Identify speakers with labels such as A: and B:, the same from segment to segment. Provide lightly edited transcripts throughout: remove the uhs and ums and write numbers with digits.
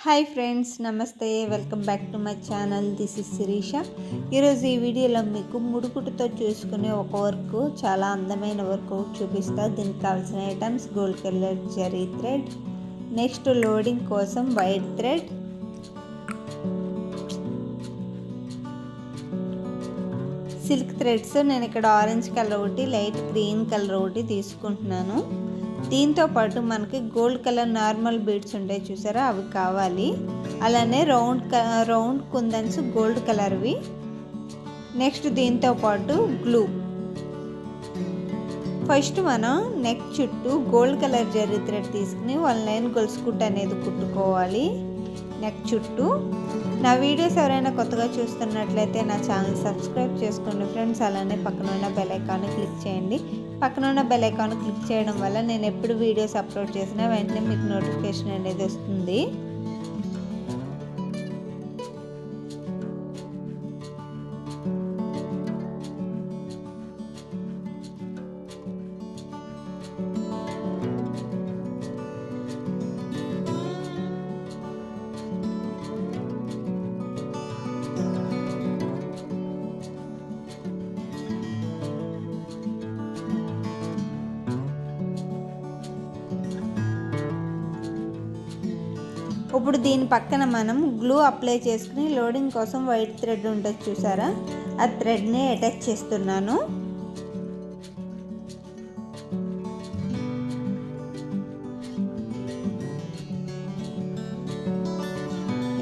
A: Hi friends, నమస్తే. Welcome back to my channel. This is Shirisha. ఈరోజు ఈ వీడియోలో మీకు ముడుకుటుతో చూసుకునే ఒక వర్క్, చాలా అందమైన వర్క్ చూపిస్తా. దీనికి కావాల్సిన items: gold colour zari thread, next loading కోసం వైట్ థ్రెడ్, సిల్క్ థ్రెడ్స్. నేను ఇక్కడ ఆరెంజ్ కలర్ ఒకటి, లైట్ గ్రీన్ కలర్ ఒకటి తీసుకుంటున్నాను. దీంతో పాటు మనకి గోల్డ్ కలర్ నార్మల్ బీడ్స్ ఉంటాయి చూసారా, అవి కావాలి. అలానే రౌండ్ కుందన్స్ గోల్డ్ కలర్వి. నెక్స్ట్ దీంతో పాటు గ్లూ. ఫస్ట్ మనం నెక్ చుట్టూ గోల్డ్ కలర్ జరీ థ్రెడ్ తీసుకుని 1 లైన్ గొలుసు కుట్టు అనేది కుట్టుకోవాలి నెక్ చుట్టూ. నా వీడియోస్ ఎవరైనా కొత్తగా చూస్తున్నట్లయితే నా ఛానల్ సబ్స్క్రైబ్ చేసుకోండి ఫ్రెండ్స్. అలానే పక్కన ఉన్న బెల్ ఐకాన్ క్లిక్ చేయండి. పక్కన ఉన్న బెల్ ఐకాన్ క్లిక్ చేయడం వల్ల నేను ఎప్పుడు వీడియోస్ అప్లోడ్ చేసినా వెంటనే మీకు నోటిఫికేషన్ అనేది వస్తుంది. ఇప్పుడు దీని పక్కన మనం గ్లూ అప్లై చేసుకుని లోడింగ్ కోసం వైట్ థ్రెడ్ ఉంటుంది చూసారా, ఆ థ్రెడ్ని అటాచ్ చేస్తున్నాను.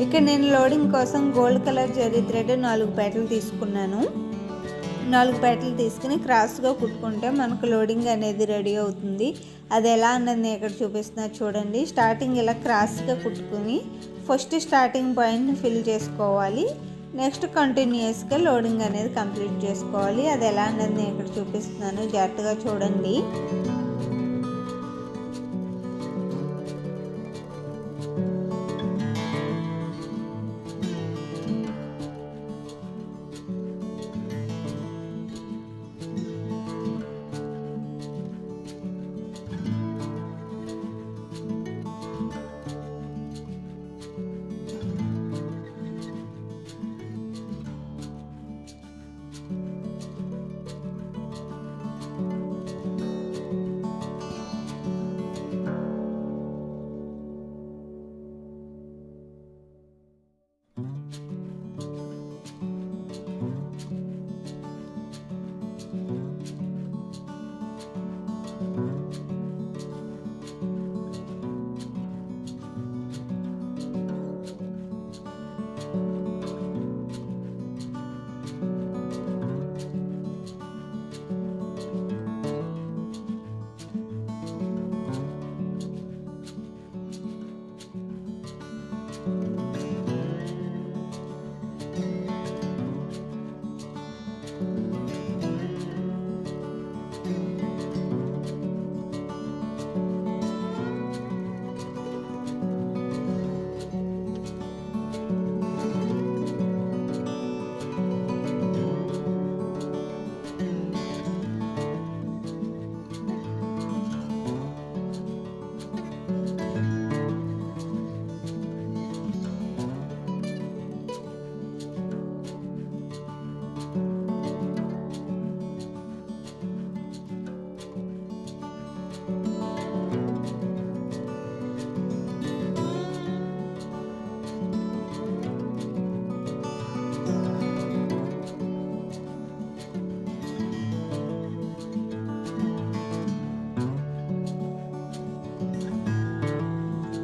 A: ఇక్కడ నేను లోడింగ్ కోసం గోల్డ్ కలర్ జరీ థ్రెడ్ 4 పేటలు తీసుకున్నాను. 4 పేటలు తీసుకుని క్రాస్గా కుట్టుకుంటే మనకు లోడింగ్ అనేది రెడీ అవుతుంది. అది ఎలా అన్నది నేను ఇక్కడ చూపిస్తున్నా చూడండి. స్టార్టింగ్ ఇలా క్రాస్గా కుట్టుకుని ఫస్ట్ స్టార్టింగ్ పాయింట్ని ఫిల్ చేసుకోవాలి. నెక్స్ట్ కంటిన్యూస్గా లోడింగ్ అనేది కంప్లీట్ చేసుకోవాలి. అది ఎలా అన్నది నేను ఇక్కడ చూపిస్తున్నాను, జాగ్రత్తగా చూడండి.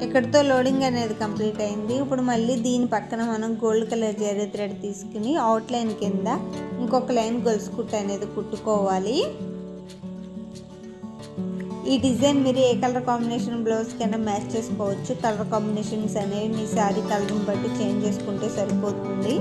A: ఇక్కడితో లోడింగ్ అనేది కంప్లీట్ అయింది. ఇప్పుడు మళ్ళీ దీని పక్కన మనం గోల్డ్ కలర్ జరీ థ్రెడ్ తీసుకుని అవుట్లైన్ కింద ఇంకొక లైన్ గొలుసు కుట్టు అనేది కుట్టుకోవాలి. ఈ డిజైన్ మీరు ఏ కలర్ కాంబినేషన్ బ్లౌజ్ కైనా మ్యాచ్ చేసుకోవచ్చు. కలర్ కాంబినేషన్స్ అనేవి మీ శారీ కలర్ని బట్టి చేంజ్ చేసుకుంటే సరిపోతుంది.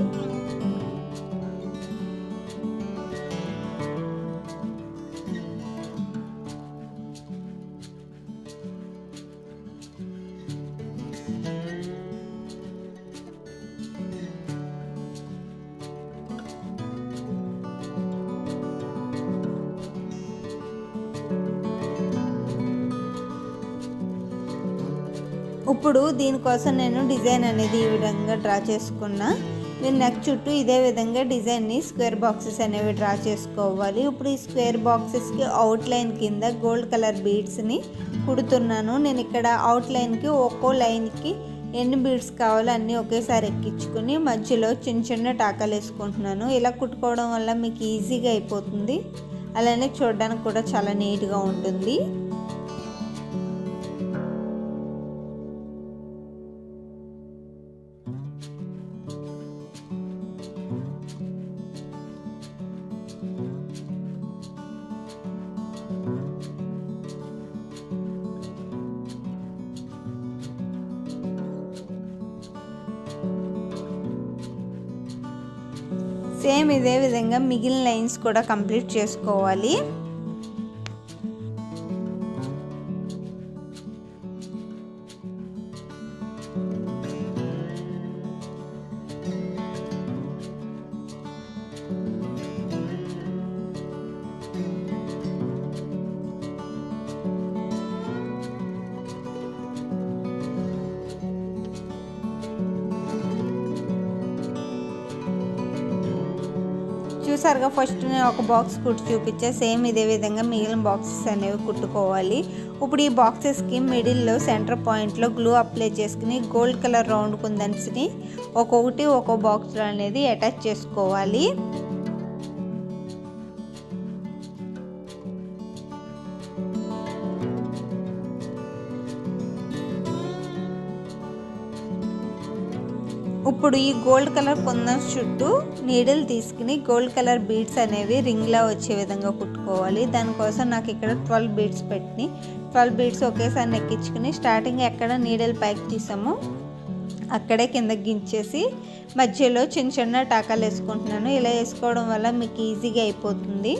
A: ఇప్పుడు దీనికోసం నేను డిజైన్ అనేది ఈ విధంగా డ్రా చేసుకున్నా. మీరు నెక్ చుట్టూ ఇదే విధంగా డిజైన్ని స్క్వేర్ బాక్సెస్ అనేవి డ్రా చేసుకోవాలి. ఇప్పుడు ఈ స్క్వేర్ బాక్సెస్కి అవుట్లైన్ కింద గోల్డ్ కలర్ బీడ్స్ని కుడుతున్నాను. నేను ఇక్కడ అవుట్లైన్కి ఒక్కో లైన్కి ఎన్ని బీడ్స్ కావాలో అన్నీ ఒకేసారి ఎక్కించుకొని మధ్యలో చిన్న చిన్న టాకాలు వేసుకుంటున్నాను. ఇలా కుట్టుకోవడం వల్ల మీకు ఈజీగా అయిపోతుంది, అలానే చూడడానికి కూడా చాలా నీట్గా ఉంటుంది. సేమ్ ఇదే విధంగా మిగిలిన లైన్స్ కూడా కంప్లీట్ చేసుకోవాలి. చూసారుగా, ఫస్ట్ నేను ఒక బాక్స్ కుట్టి చూపించా. సేమ్ ఇదే విధంగా మిగిలిన బాక్సెస్ అనేవి కుట్టుకోవాలి. ఇప్పుడు ఈ బాక్సెస్కి మిడిల్లో సెంటర్ పాయింట్లో గ్లూ అప్లై చేసుకుని గోల్డ్ కలర్ రౌండ్ కుందన్స్ని ఒక్కొక్కటి ఒక్కో బాక్స్లో అనేది అటాచ్ చేసుకోవాలి. ఇప్పుడు ఈ గోల్డ్ కలర్ కుందన్స్ చుట్టూ నీడిల్ తీసుకుని గోల్డ్ కలర్ బీడ్స్ అనేవి రింగ్లా వచ్చే విధంగా కుట్టుకోవాలి. దానికోసం నాకు ఇక్కడ 12 బీడ్స్ పెట్టి 12 బీడ్స్ ఒకేసారి ఎక్కించుకుని స్టార్టింగ్ ఎక్కడ నీడిల్ పైకి తీసామో అక్కడే కిందకి గించేసి మధ్యలో చిన్న చిన్న టాకాలు వేసుకుంటున్నాను. ఇలా వేసుకోవడం వల్ల మీకు ఈజీగా అయిపోతుంది.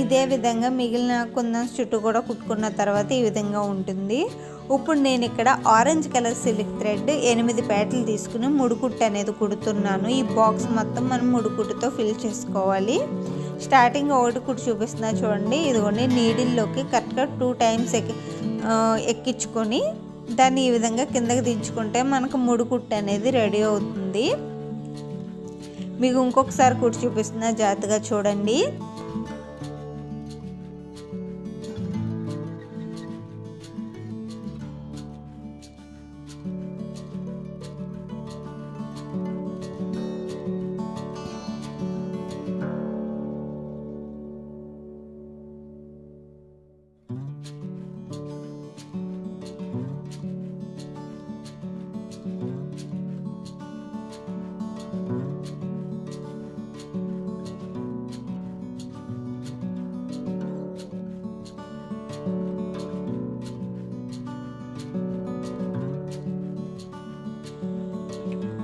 A: ఇదే విధంగా మిగిలిన కుందన్స్ చుట్టూ కూడా కుట్టుకున్న తర్వాత ఈ విధంగా ఉంటుంది. ఇప్పుడు నేను ఇక్కడ ఆరెంజ్ కలర్ సిల్క్ థ్రెడ్ 8 పేటలు తీసుకుని ముడుకుట్టు అనేది కుడుతున్నాను. ఈ బాక్స్ మొత్తం మనం ముడుకుట్టుతో ఫిల్ చేసుకోవాలి. స్టార్టింగ్ ఒకటి కుట్టు చూపిస్తున్నా చూడండి. ఇదిగోండి, నీడిల్లోకి కరెక్ట్గా 2 టైమ్స్ ఎక్కించుకొని దాన్ని ఈ విధంగా కిందకి దించుకుంటే మనకు ముడుకుట్టు అనేది రెడీ అవుతుంది. మీకు ఇంకొకసారి కుట్టు చూపిస్తున్నా, జాగ్రత్తగా చూడండి.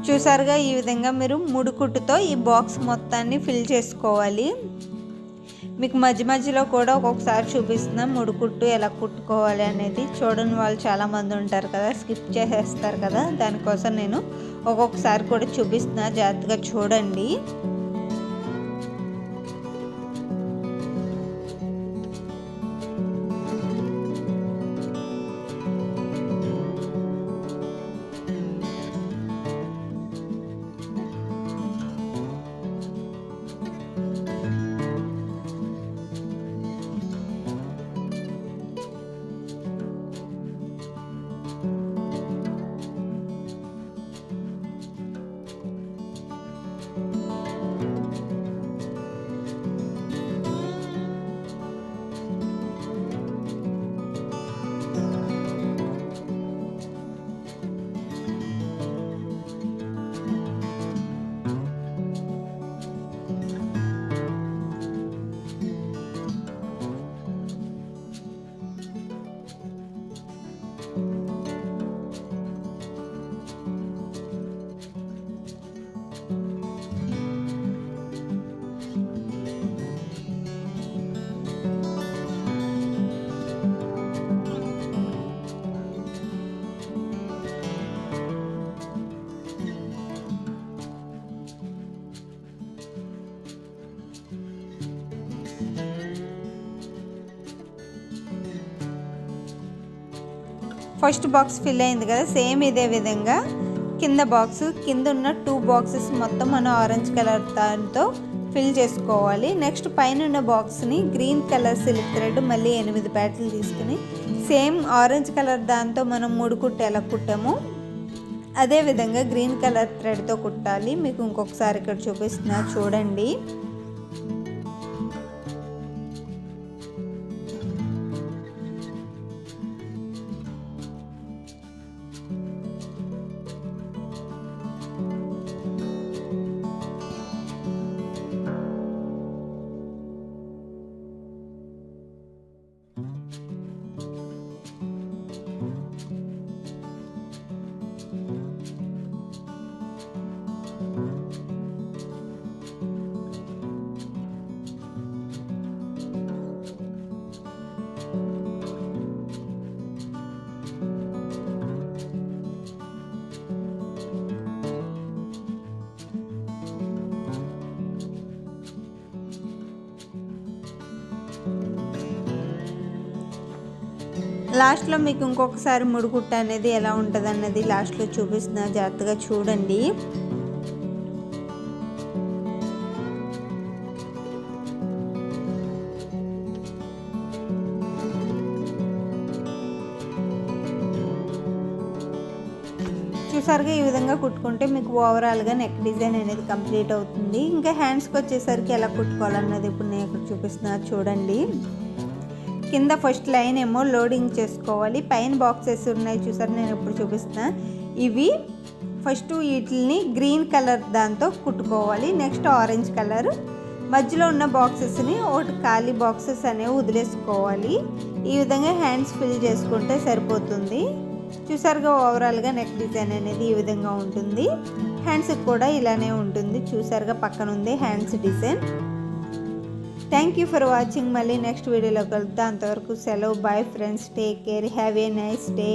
A: చూసారుగా, ఈ విధంగా మీరు ముడుకుట్టుతో ఈ బాక్స్ మొత్తాన్ని ఫిల్ చేసుకోవాలి. మీకు మధ్య మధ్యలో కూడా ఒక్కొక్కసారి చూపిస్తున్నా ముడుకుట్టు ఎలా కుట్టుకోవాలి అనేది. చూడని వాళ్ళు చాలామంది ఉంటారు కదా, స్కిప్ చేసేస్తారు కదా. దానికోసం నేను ఒక్కొక్కసారి కూడా చూపిస్తున్నా, జాగ్రత్తగా చూడండి. ఫస్ట్ బాక్స్ ఫిల్ అయింది కదా, సేమ్ ఇదే విధంగా కింద ఉన్న 2 బాక్సెస్ మొత్తం మనం ఆరెంజ్ కలర్ దాంతో ఫిల్ చేసుకోవాలి. నెక్స్ట్ పైన ఉన్న బాక్స్ని గ్రీన్ కలర్ సిల్క్ థ్రెడ్ మళ్ళీ 8 పేటలు తీసుకుని సేమ్ ఆరెంజ్ కలర్ దాంతో మనం 3 కుట్టు ఎలా కుట్టామో అదే విధంగా గ్రీన్ కలర్ థ్రెడ్తో కుట్టాలి. మీకు ఇంకొకసారి ఇక్కడ చూపిస్తున్నా చూడండి. లాస్ట్లో మీకు ఇంకొకసారి ముడుకుట్ట అనేది ఎలా ఉంటుంది అన్నది లాస్ట్లో చూపిస్తున్నా, జాగ్రత్తగా చూడండి. చూసారుగా ఈ విధంగా కుట్టుకుంటే మీకు ఓవరాల్గా నెక్ డిజైన్ అనేది కంప్లీట్ అవుతుంది. ఇంకా హ్యాండ్స్కి వచ్చేసరికి ఎలా కుట్టుకోవాలన్నది ఇప్పుడు నేను ఇక్కడ చూపిస్తున్నా చూడండి. కింద ఫస్ట్ లైన్ ఏమో లోడింగ్ చేసుకోవాలి. పైన బాక్సెస్ ఉన్నాయి చూసారు, నేను ఇప్పుడు చూపిస్తున్నా. ఇవి ఫస్ట్ వీటిని గ్రీన్ కలర్ దాంతో కుట్టుకోవాలి. నెక్స్ట్ ఆరెంజ్ కలర్, మధ్యలో ఉన్న బాక్సెస్ని ఒకటి ఖాళీ బాక్సెస్ అనేవి వదిలేసుకోవాలి. ఈ విధంగా హ్యాండ్స్ ఫిల్ చేసుకుంటే సరిపోతుంది. చూసారుగా ఓవరాల్గా నెక్ డిజైన్ అనేది ఈ విధంగా ఉంటుంది. హ్యాండ్స్కి కూడా ఇలానే ఉంటుంది. చూసారుగా పక్కన ఉంది hands design. Thank you for watching. మళ్ళీ నెక్స్ట్ వీడియోలో కలుద్దాం. అంతవరకు సెలవు. Bye friends, take care, have a nice day.